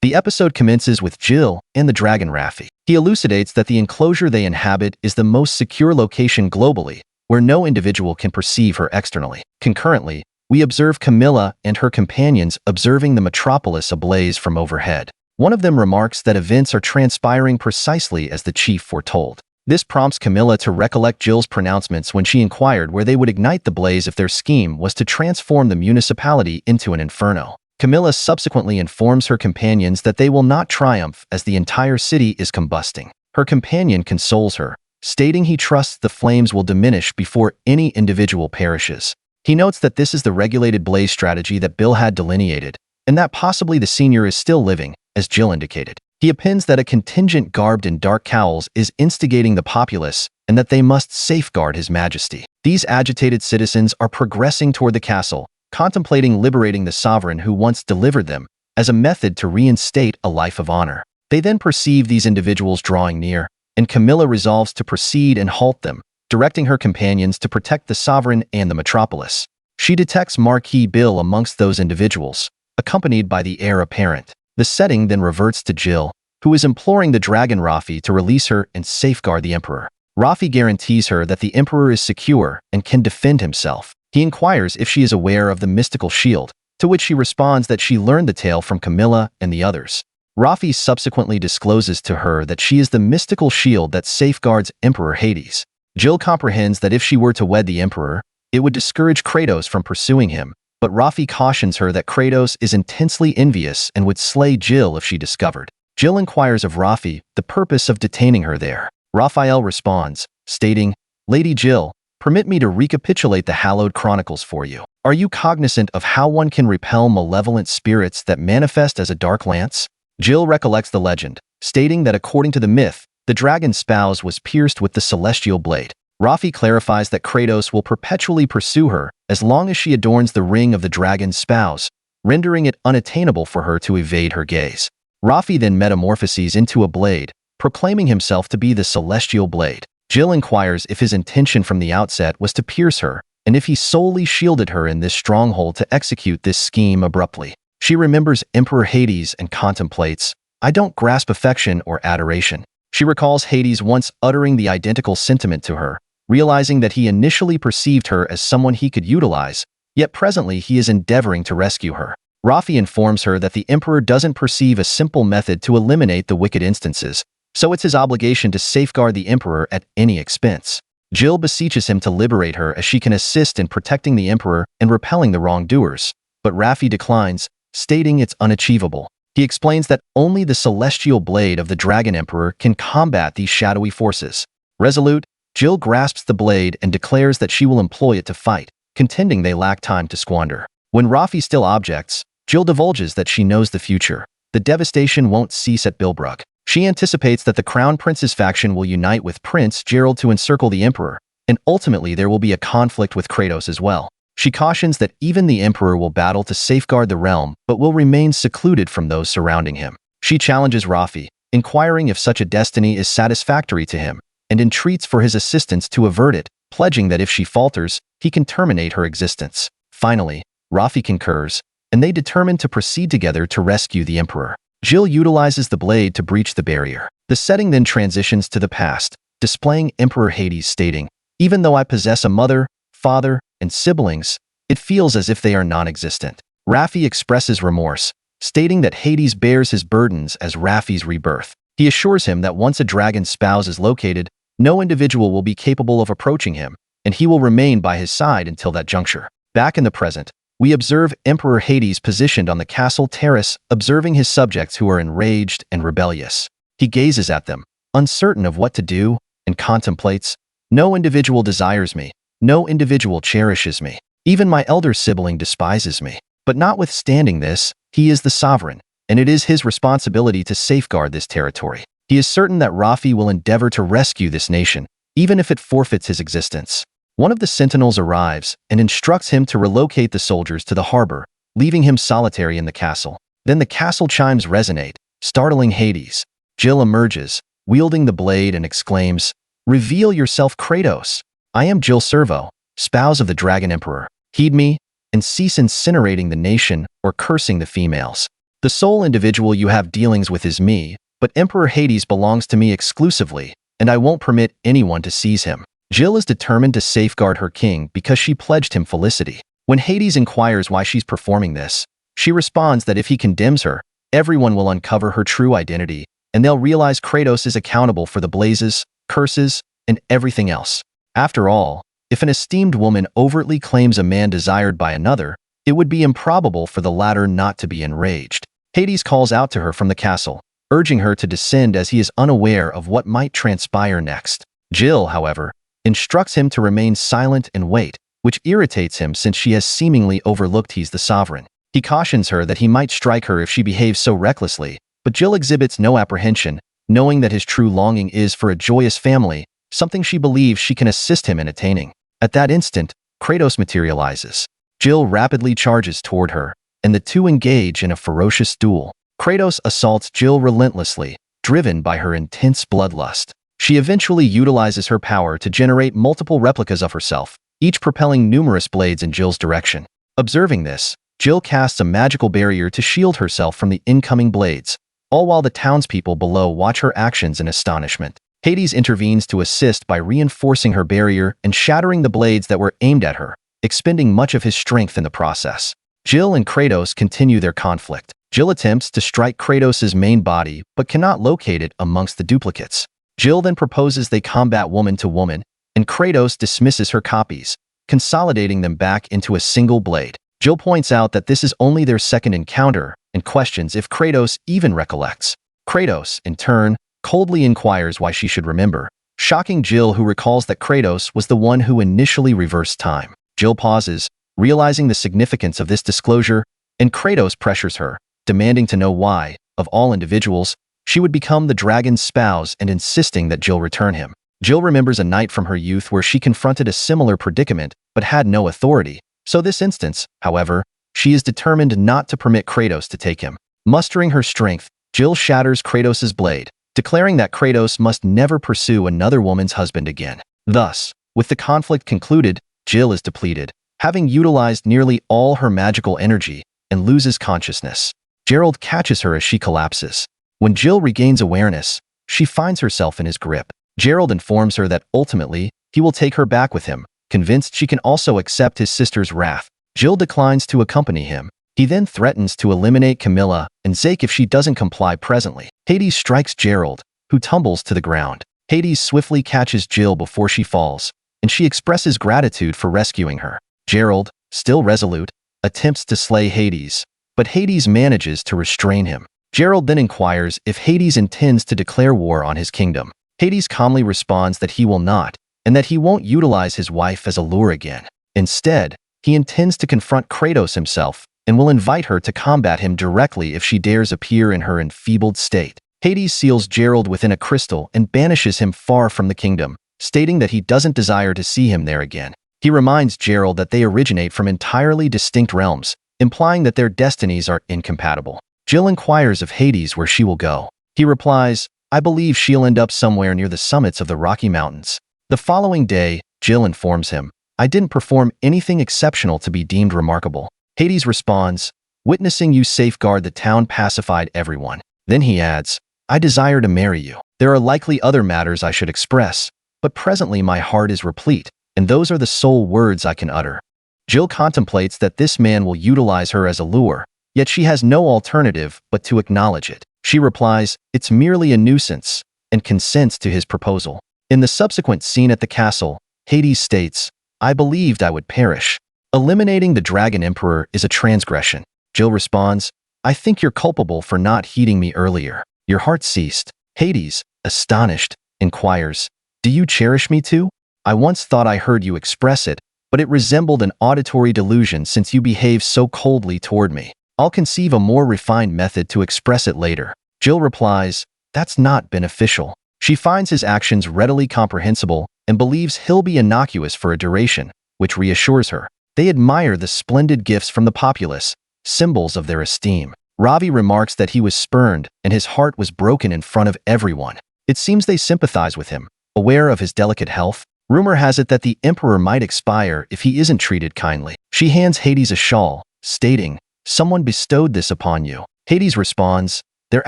The episode commences with Jill and the dragon Raffi. He elucidates that the enclosure they inhabit is the most secure location globally, where no individual can perceive her externally. Concurrently, we observe Camilla and her companions observing the metropolis ablaze from overhead. One of them remarks that events are transpiring precisely as the chief foretold. This prompts Camilla to recollect Jill's pronouncements when she inquired where they would ignite the blaze if their scheme was to transform the municipality into an inferno. Camilla subsequently informs her companions that they will not triumph as the entire city is combusting. Her companion consoles her, stating he trusts the flames will diminish before any individual perishes. He notes that this is the regulated blaze strategy that Bill had delineated, and that possibly the senior is still living, as Jill indicated. He appends that a contingent garbed in dark cowls is instigating the populace and that they must safeguard his majesty. These agitated citizens are progressing toward the castle, contemplating liberating the sovereign who once delivered them as a method to reinstate a life of honor. They then perceive these individuals drawing near, and Camilla resolves to proceed and halt them, directing her companions to protect the sovereign and the metropolis. She detects Marquis Bill amongst those individuals, accompanied by the heir apparent. The setting then reverts to Jill, who is imploring the dragon Raffi to release her and safeguard the emperor. Raffi guarantees her that the emperor is secure and can defend himself. He inquires if she is aware of the mystical shield, to which she responds that she learned the tale from Camilla and the others. Raffi subsequently discloses to her that she is the mystical shield that safeguards Emperor Hades. Jill comprehends that if she were to wed the emperor, it would discourage Kratos from pursuing him, but Raffi cautions her that Kratos is intensely envious and would slay Jill if she discovered. Jill inquires of Raffi the purpose of detaining her there. Raphael responds, stating, "Lady Jill, permit me to recapitulate the hallowed chronicles for you. Are you cognizant of how one can repel malevolent spirits that manifest as a dark lance?" Jill recollects the legend, stating that according to the myth, the dragon's spouse was pierced with the celestial blade. Raffi clarifies that Kratos will perpetually pursue her as long as she adorns the ring of the dragon's spouse, rendering it unattainable for her to evade her gaze. Raffi then metamorphoses into a blade, proclaiming himself to be the celestial blade. Jill inquires if his intention from the outset was to pierce her, and if he solely shielded her in this stronghold to execute this scheme abruptly. She remembers Emperor Hades and contemplates, "I don't grasp affection or adoration." She recalls Hades once uttering the identical sentiment to her, realizing that he initially perceived her as someone he could utilize, yet presently he is endeavoring to rescue her. Raffi informs her that the emperor doesn't perceive a simple method to eliminate the wicked instances, so it's his obligation to safeguard the emperor at any expense. Jill beseeches him to liberate her as she can assist in protecting the emperor and repelling the wrongdoers, but Raffi declines, stating it's unachievable. He explains that only the celestial blade of the Dragon Emperor can combat these shadowy forces. Resolute, Jill grasps the blade and declares that she will employ it to fight, contending they lack time to squander. When Raffi still objects, Jill divulges that she knows the future. The devastation won't cease at Bilbrook. She anticipates that the Crown Prince's faction will unite with Prince Gerald to encircle the Emperor, and ultimately there will be a conflict with Kratos as well. She cautions that even the Emperor will battle to safeguard the realm, but will remain secluded from those surrounding him. She challenges Raffi, inquiring if such a destiny is satisfactory to him, and entreats for his assistance to avert it, pledging that if she falters, he can terminate her existence. Finally, Raffi concurs, and they determine to proceed together to rescue the Emperor. Jill utilizes the blade to breach the barrier. The setting then transitions to the past, displaying Emperor Hades stating, "Even though I possess a mother, father, and siblings, it feels as if they are non-existent." Raffi expresses remorse, stating that Hades bears his burdens as Raffi's rebirth. He assures him that once a dragon's spouse is located, no individual will be capable of approaching him, and he will remain by his side until that juncture. Back in the present, we observe Emperor Hades positioned on the castle terrace, observing his subjects who are enraged and rebellious. He gazes at them, uncertain of what to do, and contemplates, "No individual desires me. No individual cherishes me. Even my elder sibling despises me. But notwithstanding this, he is the sovereign, and it is his responsibility to safeguard this territory. He is certain that Raffi will endeavor to rescue this nation, even if it forfeits his existence." One of the sentinels arrives and instructs him to relocate the soldiers to the harbor, leaving him solitary in the castle. Then the castle chimes resonate, startling Hades. Jill emerges, wielding the blade, and exclaims, "Reveal yourself, Kratos! I am Jill Servo, spouse of the Dragon Emperor. Heed me, and cease incinerating the nation or cursing the females." The The sole individual you have dealings with is me, but Emperor Hades belongs to me exclusively, and I won't permit anyone to seize him. Jill is determined to safeguard her king because she pledged him felicity. When Hades inquires why she's performing this, she responds that if he condemns her, everyone will uncover her true identity, and they'll realize Kratos is accountable for the blazes, curses, and everything else. After all, if an esteemed woman overtly claims a man desired by another, it would be improbable for the latter not to be enraged. Hades calls out to her from the castle, urging her to descend as he is unaware of what might transpire next. Jill, however, instructs him to remain silent and wait, which irritates him since she has seemingly overlooked he's the sovereign. He cautions her that he might strike her if she behaves so recklessly, but Jill exhibits no apprehension, knowing that his true longing is for a joyous family, something she believes she can assist him in attaining. At that instant, Kratos materializes. Jill rapidly charges toward her, and the two engage in a ferocious duel. Kratos assaults Jill relentlessly, driven by her intense bloodlust. She eventually utilizes her power to generate multiple replicas of herself, each propelling numerous blades in Jill's direction. Observing this, Jill casts a magical barrier to shield herself from the incoming blades, all while the townspeople below watch her actions in astonishment. Hades intervenes to assist by reinforcing her barrier and shattering the blades that were aimed at her, expending much of his strength in the process. Jill and Kratos continue their conflict. Jill attempts to strike Kratos' main body but cannot locate it amongst the duplicates. Jill then proposes they combat woman to woman, and Kratos dismisses her copies, consolidating them back into a single blade. Jill points out that this is only their second encounter and questions if Kratos even recollects. Kratos, in turn, coldly inquires why she should remember, shocking Jill, who recalls that Kratos was the one who initially reversed time. Jill pauses, realizing the significance of this disclosure, and Kratos pressures her, demanding to know why, of all individuals, she would become the dragon's spouse and insisting that Jill return him. Jill remembers a night from her youth where she confronted a similar predicament but had no authority. So this instance, however, she is determined not to permit Kratos to take him. Mustering her strength, Jill shatters Kratos' blade, declaring that Kratos must never pursue another woman's husband again. Thus, with the conflict concluded, Jill is depleted, having utilized nearly all her magical energy, and loses consciousness. Gerald catches her as she collapses. When Jill regains awareness, she finds herself in his grip. Gerald informs her that ultimately, he will take her back with him, convinced she can also accept his sister's wrath. Jill declines to accompany him. He then threatens to eliminate Camilla and Zake if she doesn't comply presently. Hades strikes Gerald, who tumbles to the ground. Hades swiftly catches Jill before she falls, and she expresses gratitude for rescuing her. Gerald, still resolute, attempts to slay Hades, but Hades manages to restrain him. Gerald then inquires if Hades intends to declare war on his kingdom. Hades calmly responds that he will not, and that he won't utilize his wife as a lure again. Instead, he intends to confront Kratos himself and will invite her to combat him directly if she dares appear in her enfeebled state. Hades seals Gerald within a crystal and banishes him far from the kingdom, stating that he doesn't desire to see him there again. He reminds Gerald that they originate from entirely distinct realms, implying that their destinies are incompatible. Jill inquires of Hades where she will go. He replies, "I believe she'll end up somewhere near the summits of the Rocky Mountains." The following day, Jill informs him, "I didn't perform anything exceptional to be deemed remarkable." Hades responds, "Witnessing you safeguard the town pacified everyone." Then he adds, "I desire to marry you. There are likely other matters I should express, but presently my heart is replete, and those are the sole words I can utter." Jill contemplates that this man will utilize her as a lure, yet she has no alternative but to acknowledge it. She replies, "It's merely a nuisance," and consents to his proposal. In the subsequent scene at the castle, Hades states, "I believed I would perish. Eliminating the Dragon Emperor is a transgression." Jill responds, "I think you're culpable for not heeding me earlier." Your heart ceased. Hades, astonished, inquires, "Do you cherish me too? I once thought I heard you express it, but it resembled an auditory delusion since you behave so coldly toward me. I'll conceive a more refined method to express it later." Jill replies, "That's not beneficial." She finds his actions readily comprehensible and believes he'll be innocuous for a duration, which reassures her. They admire the splendid gifts from the populace, symbols of their esteem. Ravi remarks that he was spurned and his heart was broken in front of everyone. It seems they sympathize with him, aware of his delicate health. Rumor has it that the emperor might expire if he isn't treated kindly. She hands Hades a shawl, stating, "Someone bestowed this upon you." Hades responds, they're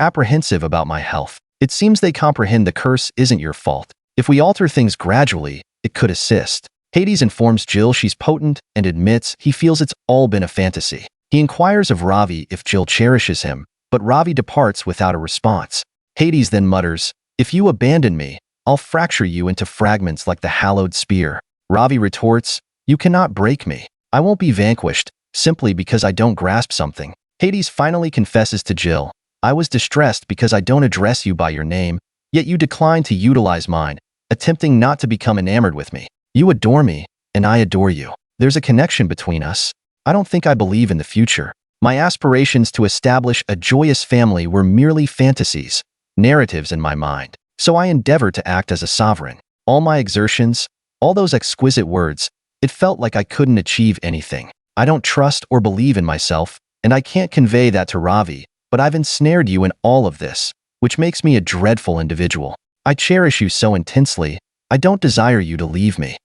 apprehensive about my health. It seems they comprehend the curse isn't your fault. If we alter things gradually, it could assist. Hades informs Jill she's potent and admits he feels it's all been a fantasy. He inquires of Ravi if Jill cherishes him, but Ravi departs without a response. Hades then mutters, if you abandon me, I'll fracture you into fragments like the hallowed spear. Ravi retorts, you cannot break me. I won't be vanquished, simply because I don't grasp something. Hades finally confesses to Jill, I was distressed because I don't address you by your name, yet you decline to utilize mine, attempting not to become enamored with me. You adore me, and I adore you. There's a connection between us. I don't think I believe in the future. My aspirations to establish a joyous family were merely fantasies, narratives in my mind. So I endeavored to act as a sovereign. All my exertions, all those exquisite words, it felt like I couldn't achieve anything. I don't trust or believe in myself, and I can't convey that to Ravi, but I've ensnared you in all of this, which makes me a dreadful individual. I cherish you so intensely, I don't desire you to leave me.